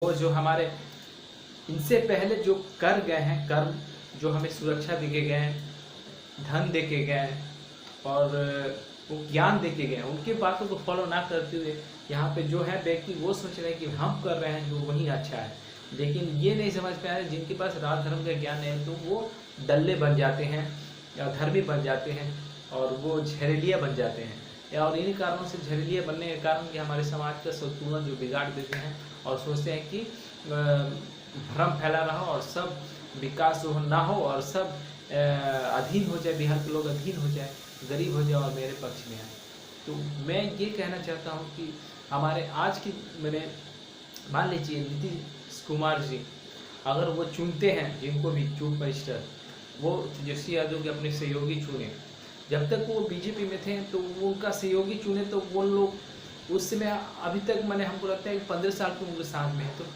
वो जो हमारे इनसे पहले जो कर गए हैं कर्म, जो हमें सुरक्षा देके गए हैं, धन देके गए हैं और वो ज्ञान देके गए हैं, उनके बातों को फॉलो ना करते हुए यहाँ पे जो है व्यक्ति वो सोच रहे हैं कि हम कर रहे हैं जो वही अच्छा है, लेकिन ये नहीं समझ पा रहे जिनके पास राज धर्म का ज्ञान है तो वो डल्ले बन जाते हैं या धर्मी बन जाते हैं और वो झहरीलिया बन जाते हैं। और इन्हीं कारणों से झहरीलिया बनने के कारण कि हमारे समाज का संतुलन जो बिगाड़ देते हैं और सोचते हैं कि भ्रम फैला रहा हो और सब विकास ना हो और सब अधीन हो जाए, बिहार के लोग अधीन हो जाए, गरीब हो जाए और मेरे पक्ष में आए। तो मैं ये कहना चाहता हूँ कि हमारे आज की मैंने मान लीजिए नीतीश कुमार जी अगर वो चुनते हैं जिनको भी चीफ मिनिस्टर, वो तेजस्वी यादव के अपने सहयोगी चुने। जब तक वो बीजेपी में थे तो वो उनका सहयोगी चुने तो वो लोग उस समय अभी तक मैंने हमको लगता है कि 15 साल की उम्र साथ में है, तो